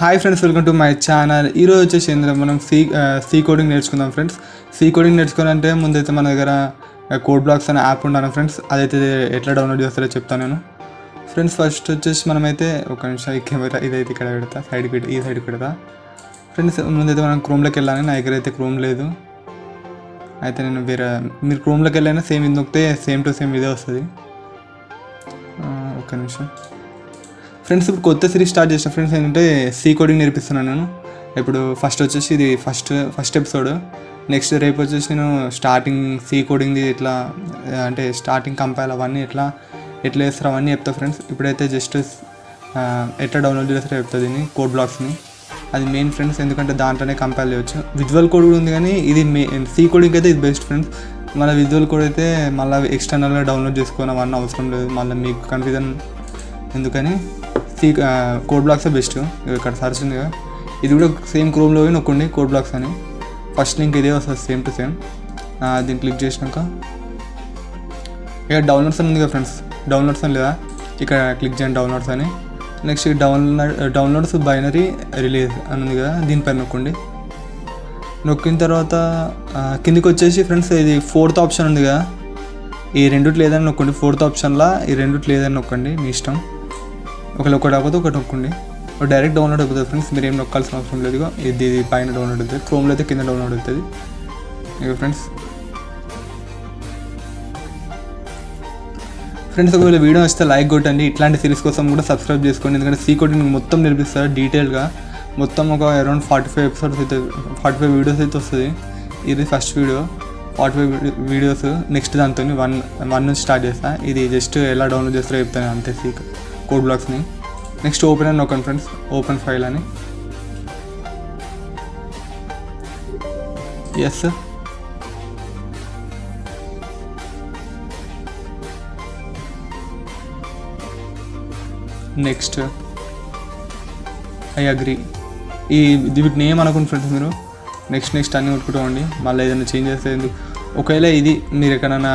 Hi friends, welcome to my channel. ఈరోజు వచ్చేసి మనం సి కోడింగ్ నేర్చుకుందాం ఫ్రెండ్స్. సి కోడింగ్ నేర్చుకోవాలంటే ముందైతే మన దగ్గర కోడ్ బ్లాక్స్ అనే యాప్ ఉండాలి ఫ్రెండ్స్. అదైతే ఎట్లా డౌన్లోడ్ చేస్తారో చెప్తాను నేను ఫ్రెండ్స్. ఫస్ట్ వచ్చేసి మనమైతే ఒక నిమిషం ఈ కెమెరా ఇదైతే ఇక్కడ పెడతా, ఈ సైడ్కి పెడతా ఫ్రెండ్స్. ముందైతే మనం క్రోమ్లోకి వెళ్ళాలి. నా దగ్గర అయితే క్రోమ్ లేదు. అయితే నేను మీరు క్రోమ్లోకి వెళ్ళైనా సేమ్ ఇది నొక్కితే సేమ్ టు సేమ్ ఇదే వస్తుంది. ఒక నిమిషం ఫ్రెండ్స్. ఇప్పుడు కొత్త సిరీస్ స్టార్ట్ చేసిన ఫ్రెండ్స్. ఏంటంటే సి కోడింగ్ నేర్పిస్తున్నాను నేను. ఇప్పుడు ఫస్ట్ వచ్చేసి ఇది ఫస్ట్ ఎపిసోడ్. నెక్స్ట్ రేపు వచ్చేసి నేను స్టార్టింగ్ సి కోడింగ్ది ఎట్లా అంటే స్టార్టింగ్ కంపైల్ అవన్నీ ఎట్లా చేస్తారో అవన్నీ చెప్తా ఫ్రెండ్స్. ఇప్పుడైతే జస్ట్ ఎట్లా డౌన్లోడ్ చేస్తారో చెప్తుంది దీన్ని కోడ్ బ్లాక్స్ని. అది మెయిన్ ఫ్రెండ్స్, ఎందుకంటే దాంట్లోనే కంపైల్ చేయవచ్చు. విజువల్ కోడ్ కూడా ఉంది, కానీ ఇది సి కోడింగ్ అయితే ఇది బెస్ట్ ఫ్రెండ్స్. మళ్ళీ విజువల్ కోడ్ అయితే మళ్ళీ ఎక్స్టర్నల్గా డౌన్లోడ్ చేసుకోవడం అవన్నీ అవసరం లేదు. మళ్ళీ మీకు కన్ఫ్యూజన్ ఎందుకని కోడ్ బ్లాక్సే బెస్ట్. ఇక్కడ సర్చ్ ఉంది కదా, ఇది కూడా సేమ్ క్రోమ్లో నొక్కండి కోడ్ బ్లాక్స్ అని. ఫస్ట్ లింక్ ఇదే వస్తుంది సేమ్ టు సేమ్. దీన్ని క్లిక్ చేసినాక ఇక డౌన్లోడ్స్ అని ఉంది కదా ఫ్రెండ్స్. డౌన్లోడ్స్ అని లేదా, ఇక్కడ క్లిక్ చేయండి డౌన్లోడ్స్ అని. నెక్స్ట్ డౌన్లోడ్స్ బైనరీ రిలీజ్ అని ఉంది కదా, దీనిపైన నొక్కండి. నొక్కిన తర్వాత కిందికి వచ్చేసి ఫ్రెండ్స్ ఇది 4th ఆప్షన్ ఉంది కదా, ఈ రెండిట్లో ఏదైనా నొక్కండి. 4th ఆప్షన్లో ఈ రెండిట్లో ఏదైనా నొక్కండి, మీ ఇష్టం. ఒకటి కాకపోతే ఒకటి నొక్కండి, డైరెక్ట్ డౌన్లోడ్ అవుతుంది ఫ్రెండ్స్. మీరు ఏం నొక్కాల్సిన అవసరం లేదు. ఇది పైన డౌన్లోడ్ అవుతుంది, క్రోమ్లో అయితే కింద డౌన్లోడ్ అవుతుంది. ఇక ఫ్రెండ్స్ ఒకవేళ వీడియో వస్తే లైక్ కొట్టండి. ఇట్లాంటి సిరీస్ కోసం కూడా సబ్స్క్రైబ్ చేసుకోండి, ఎందుకంటే సి కోడింగ్ మొత్తం నేర్పిస్తారు డీటెయిల్గా. మొత్తం ఒక అరౌండ్ 45 ఎపిసోడ్స్ అయితే 45 వీడియోస్ అయితే వస్తుంది. ఇది ఫస్ట్ వీడియో, 45 వీడియోస్. నెక్స్ట్ దాంతో వన్ నుంచి స్టార్ట్ చేస్తాను. ఇది జస్ట్ ఎలా డౌన్లోడ్ చేస్తారో చెప్తాను అంతే, సి కోడ్ బ్లాక్స్ని. నెక్స్ట్ ఓపెన్ అని నొక్కండి ఫ్రెండ్స్, ఓపెన్ ఫైల్ అని. Yes, next I agree. వీటిని ఏమనుకోండి ఫ్రెండ్స్ మీరు. నెక్స్ట్ అన్నీ కొట్టుకుంటామండి. మళ్ళీ ఏదైనా చేంజ్ చేస్తే ఎందుకు. ఒకవేళ ఇది మీరు ఎక్కడైనా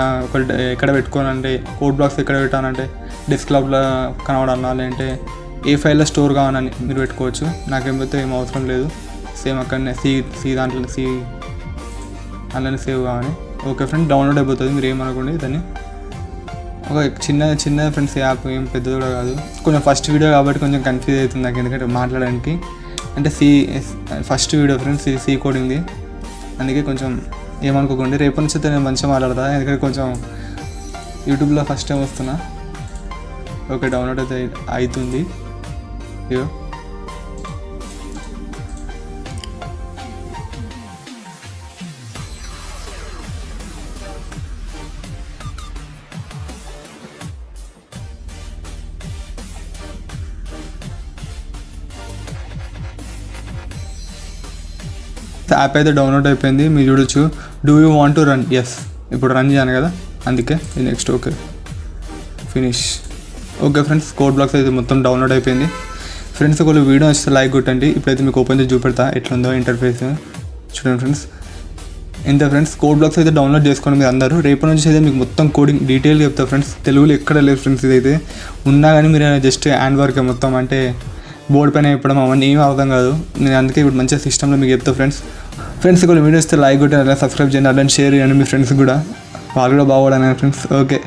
ఎక్కడ పెట్టుకోవాలంటే కోడ్ బ్లాక్స్ ఎక్కడ పెట్టాలంటే డెస్క్టాప్లో కనబడాలన్నా, లేదంటే ఏ ఫైల్లో స్టోర్ కావాలని మీరు పెట్టుకోవచ్చు. నాకేమైతే ఏం అవసరం లేదు. సేమ్ అక్కడనే దాంట్లోనే అందులోనే సేవ్ కావాలి. ఓకే ఫ్రెండ్స్, డౌన్లోడ్ అయిపోతుంది. మీరు ఏమనుకోండి దాన్ని. ఒక చిన్న ఫ్రెండ్స్ యాప్, ఏం పెద్దది కూడా కాదు. కొంచెం ఫస్ట్ వీడియో కాబట్టి కొంచెం కన్ఫ్యూజ్ అవుతుంది నాకు, ఎందుకంటే మాట్లాడడానికి. అంటే ఫస్ట్ వీడియో ఫ్రెండ్స్, ఇది సి కోడింగ్ది. అందుకే కొంచెం ఏమనుకోకండి. రేపటి నుంచి అయితే నేను మంచిగా మాట్లాడతాను, ఎందుకంటే కొంచెం యూట్యూబ్లో ఫస్ట్ టైం వస్తున్నా. ఓకే, డౌన్లోడ్ అయితే అవుతుంది. ఇగో యాప్ అయితే డౌన్లోడ్ అయిపోయింది, మీరు చూడొచ్చు. Do you want to run? Yes, ఇప్పుడు రన్ చేయాను కదా, అందుకే next. Okay, finish. Okay friends, code blocks అయితే మొత్తం డౌన్లోడ్ అయిపోయింది ఫ్రెండ్స్. ఒకవేళ వీడియో వస్తే లైక్ కొట్టండి. ఇప్పుడైతే మీకు ఓపెన్ చేసి చూపెడతా ఎట్లుందో ఇంటర్ఫేస్. చూడండి ఫ్రెండ్స్, ఇంత ఫ్రెండ్స్. కోడ్ బ్లాక్స్ అయితే డౌన్లోడ్ చేసుకోండి మీరు అందరూ. రేపటి నుంచి అయితే మీకు మొత్తం కోడింగ్ డీటెయిల్గా చెప్తా ఫ్రెండ్స్. తెలుగులో ఎక్కడ లేదు ఫ్రెండ్స్. ఇదైతే ఉన్నా కానీ మీరు జస్ట్ హ్యాండ్ వర్క్ మొత్తం, అంటే బోర్డు పైన చెప్పడం అవన్నీ ఏమీ అర్థం కాదు. నేను అందుకే ఇప్పుడు మంచిగా సిస్టంలో మీకు చెప్తా ఫ్రెండ్స్. ఒకవేళ వీడియో వస్తే లైక్ కొట్టండి, అలా సబ్స్క్రైబ్ చేయండి, అలాంటి షేర్ చేయండి మీ ఫ్రెండ్స్ కూడా, వాళ్ళు కూడా బాగుపడాలి ఫ్రెండ్స్. ఓకే.